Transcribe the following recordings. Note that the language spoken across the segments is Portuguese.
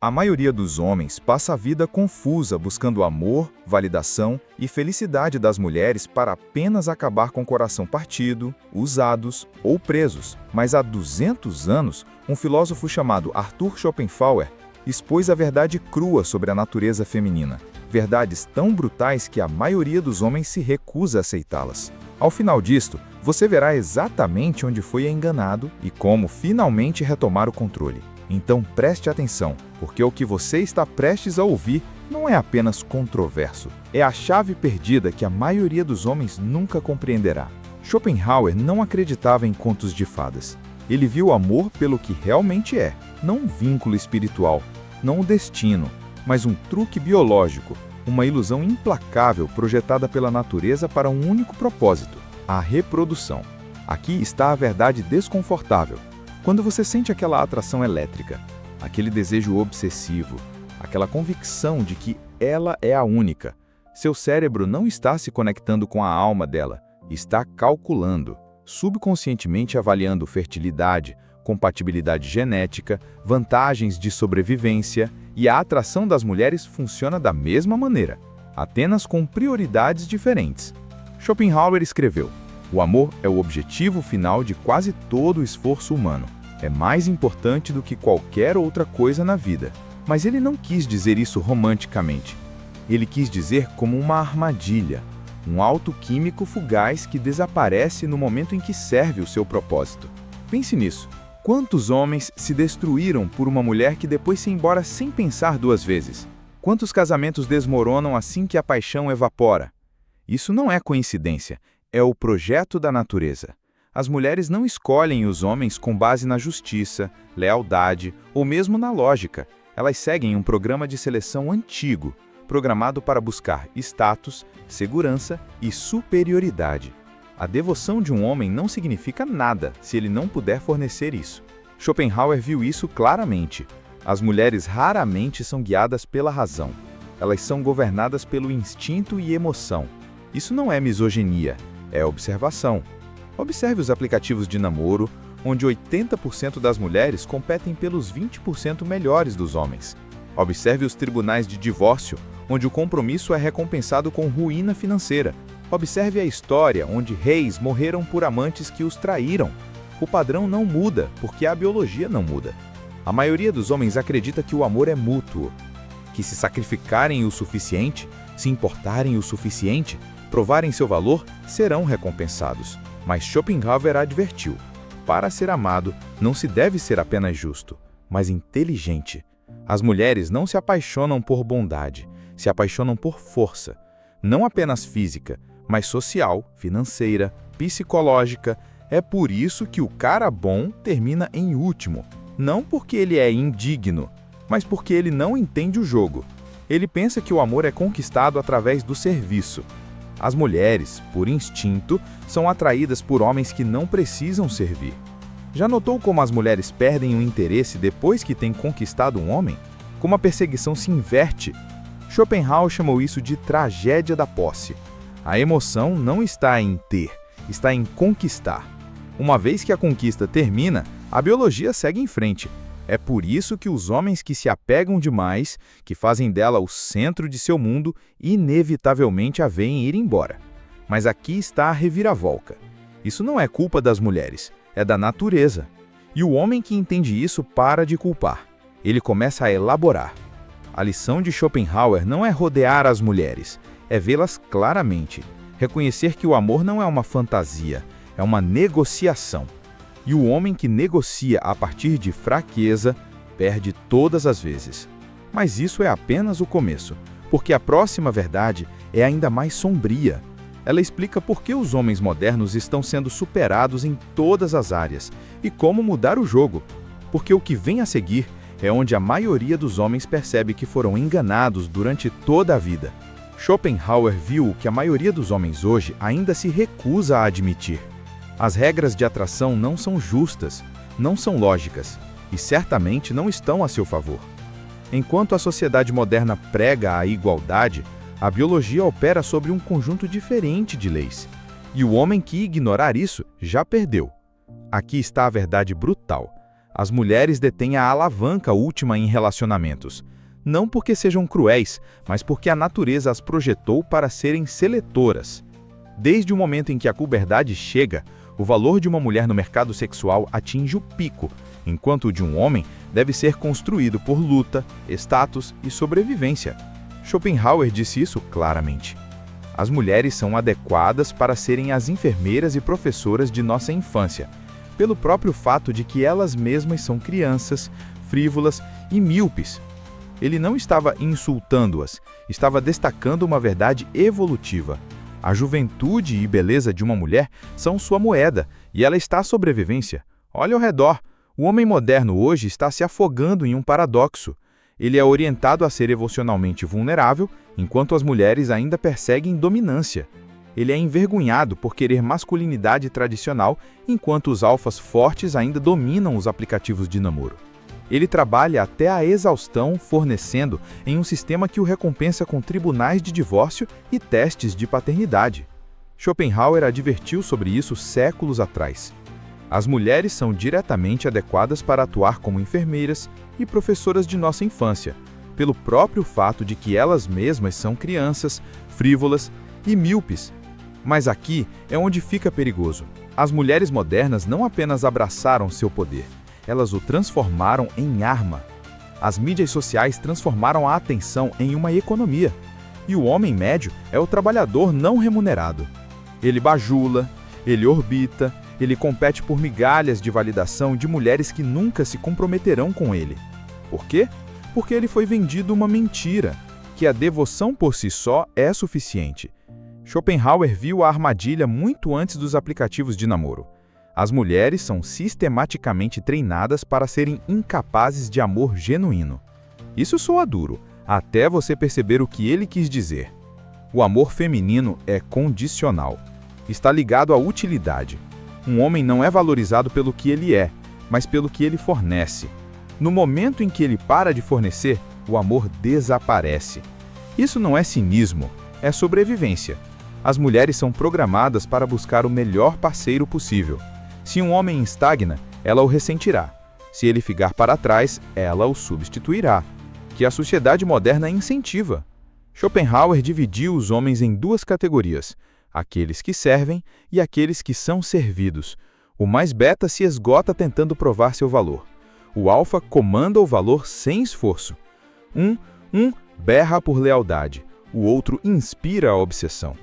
A maioria dos homens passa a vida confusa buscando amor, validação e felicidade das mulheres para apenas acabar com o coração partido, usados ou presos. Mas há 200 anos, um filósofo chamado Arthur Schopenhauer expôs a verdade crua sobre a natureza feminina. Verdades tão brutais que a maioria dos homens se recusa a aceitá-las. Ao final disto, você verá exatamente onde foi enganado e como finalmente retomar o controle. Então preste atenção, porque o que você está prestes a ouvir não é apenas controverso. É a chave perdida que a maioria dos homens nunca compreenderá. Schopenhauer não acreditava em contos de fadas. Ele viu o amor pelo que realmente é, não um vínculo espiritual, não um destino, mas um truque biológico, uma ilusão implacável projetada pela natureza para um único propósito, a reprodução. Aqui está a verdade desconfortável. Quando você sente aquela atração elétrica, aquele desejo obsessivo, aquela convicção de que ela é a única, seu cérebro não está se conectando com a alma dela, está calculando, subconscientemente avaliando fertilidade, compatibilidade genética, vantagens de sobrevivência, e a atração das mulheres funciona da mesma maneira, apenas com prioridades diferentes. Schopenhauer escreveu: "O amor é o objetivo final de quase todo o esforço humano. É mais importante do que qualquer outra coisa na vida." Mas ele não quis dizer isso romanticamente. Ele quis dizer como uma armadilha, um alto químico fugaz que desaparece no momento em que serve o seu propósito. Pense nisso. Quantos homens se destruíram por uma mulher que depois se embora sem pensar duas vezes? Quantos casamentos desmoronam assim que a paixão evapora? Isso não é coincidência, é o projeto da natureza. As mulheres não escolhem os homens com base na justiça, lealdade ou mesmo na lógica. Elas seguem um programa de seleção antigo, programado para buscar status, segurança e superioridade. A devoção de um homem não significa nada se ele não puder fornecer isso. Schopenhauer viu isso claramente. As mulheres raramente são guiadas pela razão. Elas são governadas pelo instinto e emoção. Isso não é misoginia, é observação. Observe os aplicativos de namoro, onde 80% das mulheres competem pelos 20% melhores dos homens. Observe os tribunais de divórcio, onde o compromisso é recompensado com ruína financeira. Observe a história, onde reis morreram por amantes que os traíram. O padrão não muda, porque a biologia não muda. A maioria dos homens acredita que o amor é mútuo, que se sacrificarem o suficiente, se importarem o suficiente, provarem seu valor, serão recompensados. Mas Schopenhauer advertiu: para ser amado, não se deve ser apenas justo, mas inteligente. As mulheres não se apaixonam por bondade, se apaixonam por força, não apenas física, mas social, financeira, psicológica. É por isso que o cara bom termina em último, não porque ele é indigno, mas porque ele não entende o jogo. Ele pensa que o amor é conquistado através do serviço. As mulheres, por instinto, são atraídas por homens que não precisam servir. Já notou como as mulheres perdem o interesse depois que têm conquistado um homem? Como a perseguição se inverte? Schopenhauer chamou isso de tragédia da posse. A emoção não está em ter, está em conquistar. Uma vez que a conquista termina, a biologia segue em frente. É por isso que os homens que se apegam demais, que fazem dela o centro de seu mundo, inevitavelmente a veem ir embora. Mas aqui está a reviravolta. Isso não é culpa das mulheres, é da natureza. E o homem que entende isso para de culpar. Ele começa a elaborar. A lição de Schopenhauer não é rodear as mulheres, é vê-las claramente. Reconhecer que o amor não é uma fantasia, é uma negociação. E o homem que negocia a partir de fraqueza, perde todas as vezes. Mas isso é apenas o começo, porque a próxima verdade é ainda mais sombria. Ela explica por que os homens modernos estão sendo superados em todas as áreas e como mudar o jogo. Porque o que vem a seguir é onde a maioria dos homens percebe que foram enganados durante toda a vida. Schopenhauer viu o que a maioria dos homens hoje ainda se recusa a admitir. As regras de atração não são justas, não são lógicas e certamente não estão a seu favor. Enquanto a sociedade moderna prega a igualdade, a biologia opera sobre um conjunto diferente de leis. E o homem que ignorar isso já perdeu. Aqui está a verdade brutal. As mulheres detêm a alavanca última em relacionamentos. Não porque sejam cruéis, mas porque a natureza as projetou para serem seletoras. Desde o momento em que a puberdade chega, o valor de uma mulher no mercado sexual atinge o pico, enquanto o de um homem deve ser construído por luta, status e sobrevivência. Schopenhauer disse isso claramente. As mulheres são adequadas para serem as enfermeiras e professoras de nossa infância, pelo próprio fato de que elas mesmas são crianças, frívolas e míopes. Ele não estava insultando-as, estava destacando uma verdade evolutiva. A juventude e beleza de uma mulher são sua moeda, e ela está à sobrevivência. Olha ao redor. O homem moderno hoje está se afogando em um paradoxo. Ele é orientado a ser emocionalmente vulnerável, enquanto as mulheres ainda perseguem dominância. Ele é envergonhado por querer masculinidade tradicional, enquanto os alfas fortes ainda dominam os aplicativos de namoro. Ele trabalha até a exaustão fornecendo em um sistema que o recompensa com tribunais de divórcio e testes de paternidade. Schopenhauer advertiu sobre isso séculos atrás. As mulheres são diretamente adequadas para atuar como enfermeiras e professoras de nossa infância, pelo próprio fato de que elas mesmas são crianças, frívolas e míopes. Mas aqui é onde fica perigoso. As mulheres modernas não apenas abraçaram seu poder, elas o transformaram em arma. As mídias sociais transformaram a atenção em uma economia. E o homem médio é o trabalhador não remunerado. Ele bajula, ele orbita, ele compete por migalhas de validação de mulheres que nunca se comprometerão com ele. Por quê? Porque ele foi vendido uma mentira, que a devoção por si só é suficiente. Schopenhauer viu a armadilha muito antes dos aplicativos de namoro. As mulheres são sistematicamente treinadas para serem incapazes de amor genuíno. Isso soa duro, até você perceber o que ele quis dizer. O amor feminino é condicional. Está ligado à utilidade. Um homem não é valorizado pelo que ele é, mas pelo que ele fornece. No momento em que ele para de fornecer, o amor desaparece. Isso não é cinismo, é sobrevivência. As mulheres são programadas para buscar o melhor parceiro possível. Se um homem estagna, ela o ressentirá. Se ele ficar para trás, ela o substituirá. Que a sociedade moderna incentiva. Schopenhauer dividiu os homens em duas categorias: aqueles que servem e aqueles que são servidos. O mais beta se esgota tentando provar seu valor. O alfa comanda o valor sem esforço. Um berra por lealdade, o outro inspira a obsessão.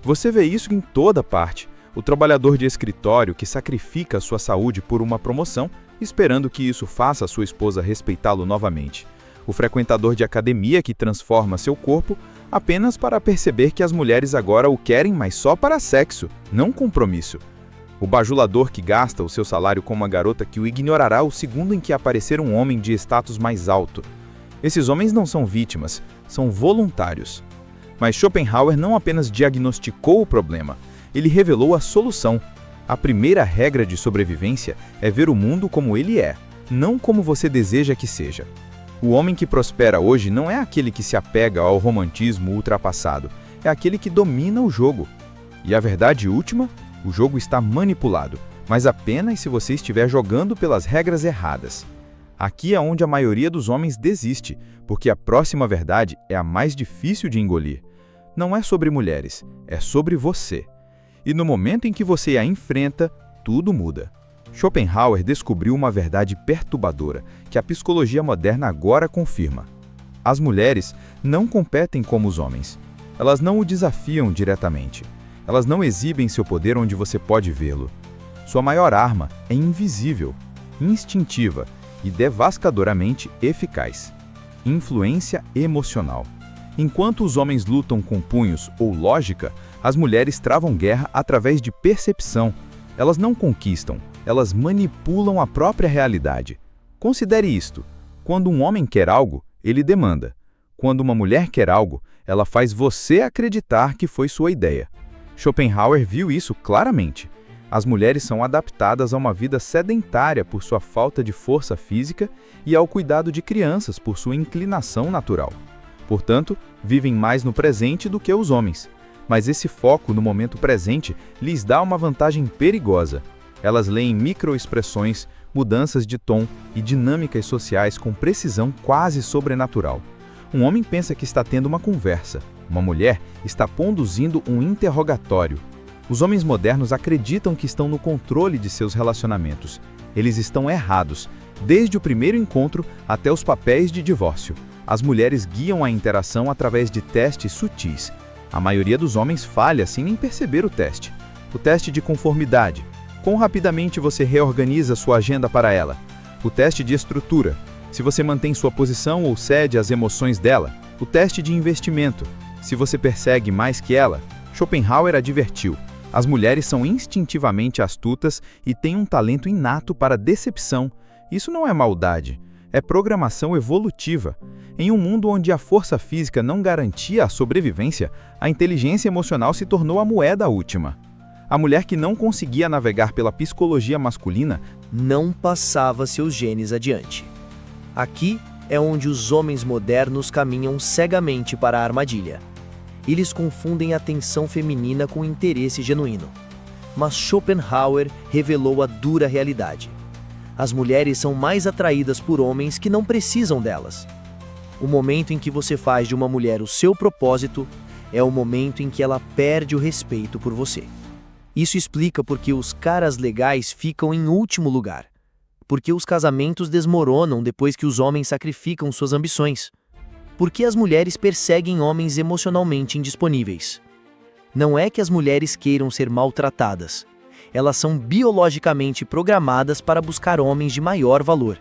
Você vê isso em toda parte. O trabalhador de escritório que sacrifica sua saúde por uma promoção, esperando que isso faça sua esposa respeitá-lo novamente. O frequentador de academia que transforma seu corpo apenas para perceber que as mulheres agora o querem, mas só para sexo, não compromisso. O bajulador que gasta o seu salário com uma garota que o ignorará o segundo em que aparecer um homem de status mais alto. Esses homens não são vítimas, são voluntários. Mas Schopenhauer não apenas diagnosticou o problema, ele revelou a solução. A primeira regra de sobrevivência é ver o mundo como ele é, não como você deseja que seja. O homem que prospera hoje não é aquele que se apega ao romantismo ultrapassado, é aquele que domina o jogo. E a verdade última, o jogo está manipulado, mas apenas se você estiver jogando pelas regras erradas. Aqui é onde a maioria dos homens desiste, porque a próxima verdade é a mais difícil de engolir. Não é sobre mulheres, é sobre você. E no momento em que você a enfrenta, tudo muda. Schopenhauer descobriu uma verdade perturbadora, que a psicologia moderna agora confirma. As mulheres não competem como os homens. Elas não o desafiam diretamente. Elas não exibem seu poder onde você pode vê-lo. Sua maior arma é invisível, instintiva e devastadoramente eficaz. Influência emocional. Enquanto os homens lutam com punhos ou lógica, as mulheres travam guerra através de percepção. Elas não conquistam, elas manipulam a própria realidade. Considere isto: quando um homem quer algo, ele demanda. Quando uma mulher quer algo, ela faz você acreditar que foi sua ideia. Schopenhauer viu isso claramente. As mulheres são adaptadas a uma vida sedentária por sua falta de força física e ao cuidado de crianças por sua inclinação natural. Portanto, vivem mais no presente do que os homens. Mas esse foco no momento presente lhes dá uma vantagem perigosa. Elas leem microexpressões, mudanças de tom e dinâmicas sociais com precisão quase sobrenatural. Um homem pensa que está tendo uma conversa, uma mulher está conduzindo um interrogatório. Os homens modernos acreditam que estão no controle de seus relacionamentos. Eles estão errados, desde o primeiro encontro até os papéis de divórcio. As mulheres guiam a interação através de testes sutis. A maioria dos homens falha sem nem perceber o teste. O teste de conformidade. Quão rapidamente você reorganiza sua agenda para ela. O teste de estrutura. Se você mantém sua posição ou cede às emoções dela. O teste de investimento. Se você persegue mais que ela. Schopenhauer advertiu. As mulheres são instintivamente astutas e têm um talento inato para decepção. Isso não é maldade. É programação evolutiva. Em um mundo onde a força física não garantia a sobrevivência, a inteligência emocional se tornou a moeda última. A mulher que não conseguia navegar pela psicologia masculina não passava seus genes adiante. Aqui é onde os homens modernos caminham cegamente para a armadilha. Eles confundem a atenção feminina com interesse genuíno. Mas Schopenhauer revelou a dura realidade. As mulheres são mais atraídas por homens que não precisam delas. O momento em que você faz de uma mulher o seu propósito é o momento em que ela perde o respeito por você. Isso explica por que os caras legais ficam em último lugar. Porque os casamentos desmoronam depois que os homens sacrificam suas ambições. Porque as mulheres perseguem homens emocionalmente indisponíveis. Não é que as mulheres queiram ser maltratadas. Elas são biologicamente programadas para buscar homens de maior valor.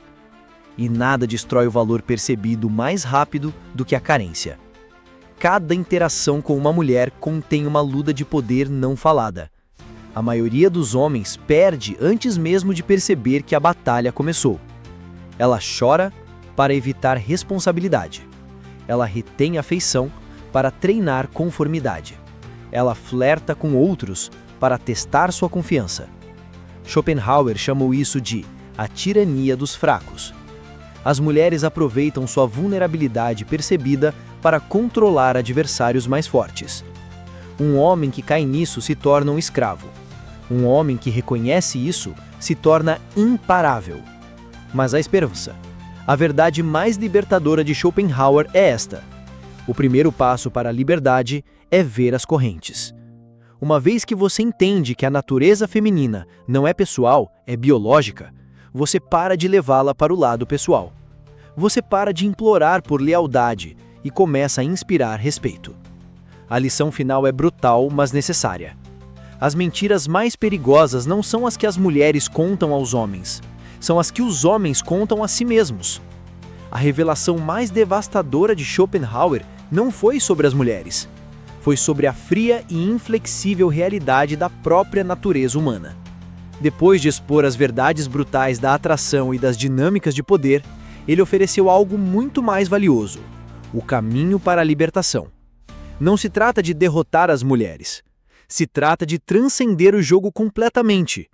E nada destrói o valor percebido mais rápido do que a carência. Cada interação com uma mulher contém uma luta de poder não falada. A maioria dos homens perde antes mesmo de perceber que a batalha começou. Ela chora para evitar responsabilidade. Ela retém afeição para treinar conformidade. Ela flerta com outros para testar sua confiança. Schopenhauer chamou isso de a tirania dos fracos. As mulheres aproveitam sua vulnerabilidade percebida para controlar adversários mais fortes. Um homem que cai nisso se torna um escravo. Um homem que reconhece isso se torna imparável. Mas a esperança, a verdade mais libertadora de Schopenhauer é esta. O primeiro passo para a liberdade é ver as correntes. Uma vez que você entende que a natureza feminina não é pessoal, é biológica, você para de levá-la para o lado pessoal. Você para de implorar por lealdade e começa a inspirar respeito. A lição final é brutal, mas necessária. As mentiras mais perigosas não são as que as mulheres contam aos homens, são as que os homens contam a si mesmos. A revelação mais devastadora de Schopenhauer não foi sobre as mulheres, foi sobre a fria e inflexível realidade da própria natureza humana. Depois de expor as verdades brutais da atração e das dinâmicas de poder, ele ofereceu algo muito mais valioso: o caminho para a libertação. Não se trata de derrotar as mulheres. Se trata de transcender o jogo completamente.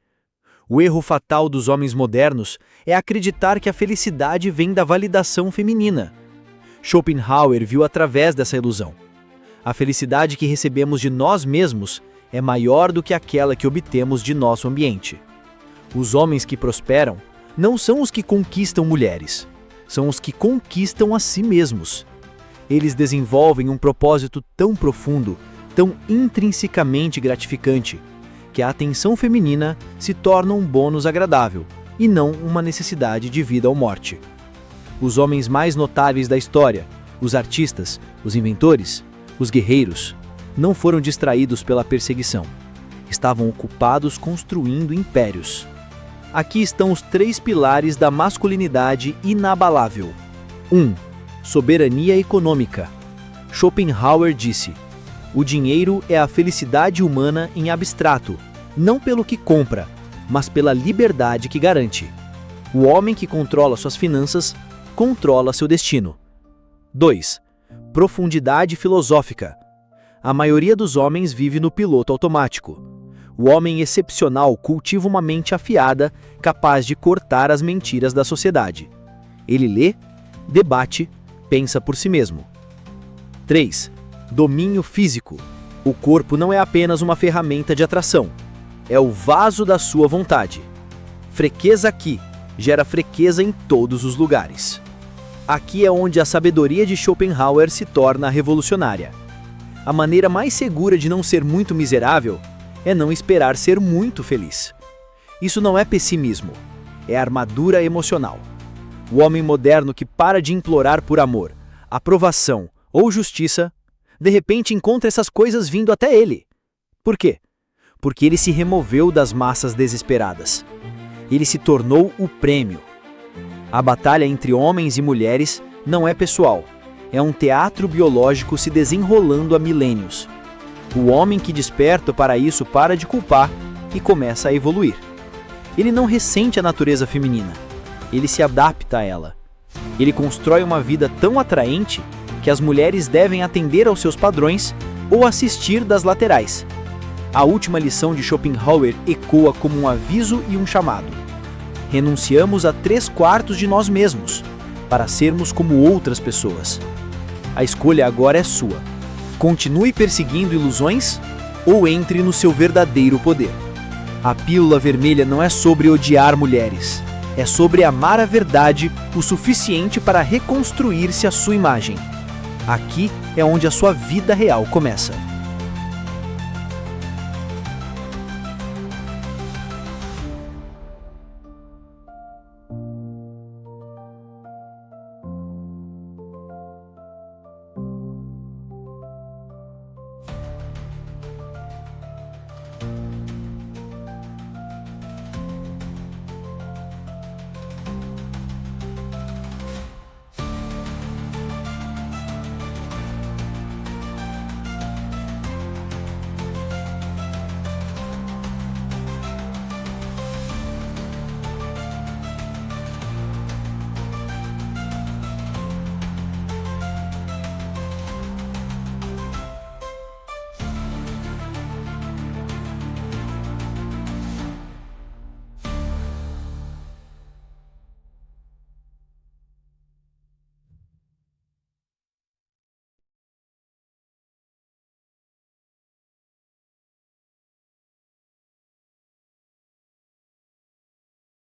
O erro fatal dos homens modernos é acreditar que a felicidade vem da validação feminina. Schopenhauer viu através dessa ilusão. A felicidade que recebemos de nós mesmos é maior do que aquela que obtemos de nosso ambiente. Os homens que prosperam não são os que conquistam mulheres, são os que conquistam a si mesmos. Eles desenvolvem um propósito tão profundo, tão intrinsecamente gratificante, que a atenção feminina se torna um bônus agradável e não uma necessidade de vida ou morte. Os homens mais notáveis da história, os artistas, os inventores, os guerreiros, não foram distraídos pela perseguição. Estavam ocupados construindo impérios. Aqui estão os 3 pilares da masculinidade inabalável. 1. Soberania econômica. Schopenhauer disse: o dinheiro é a felicidade humana em abstrato, não pelo que compra, mas pela liberdade que garante. O homem que controla suas finanças, controla seu destino. 2. Profundidade filosófica. A maioria dos homens vive no piloto automático. O homem excepcional cultiva uma mente afiada, capaz de cortar as mentiras da sociedade. Ele lê, debate, pensa por si mesmo. 3. Domínio físico. O corpo não é apenas uma ferramenta de atração. É o vaso da sua vontade. Fraqueza aqui, gera fraqueza em todos os lugares. Aqui é onde a sabedoria de Schopenhauer se torna revolucionária. A maneira mais segura de não ser muito miserável é não esperar ser muito feliz. Isso não é pessimismo, é armadura emocional. O homem moderno que para de implorar por amor, aprovação ou justiça, de repente encontra essas coisas vindo até ele. Por quê? Porque ele se removeu das massas desesperadas. Ele se tornou o prêmio. A batalha entre homens e mulheres não é pessoal, é um teatro biológico se desenrolando há milênios. O homem que desperta para isso para de culpar e começa a evoluir. Ele não ressente a natureza feminina, ele se adapta a ela. Ele constrói uma vida tão atraente que as mulheres devem atender aos seus padrões ou assistir das laterais. A última lição de Schopenhauer ecoa como um aviso e um chamado. Renunciamos a 3/4 de nós mesmos, para sermos como outras pessoas. A escolha agora é sua. Continue perseguindo ilusões ou entre no seu verdadeiro poder. A pílula vermelha não é sobre odiar mulheres, é sobre amar a verdade o suficiente para reconstruir-se à sua imagem. Aqui é onde a sua vida real começa.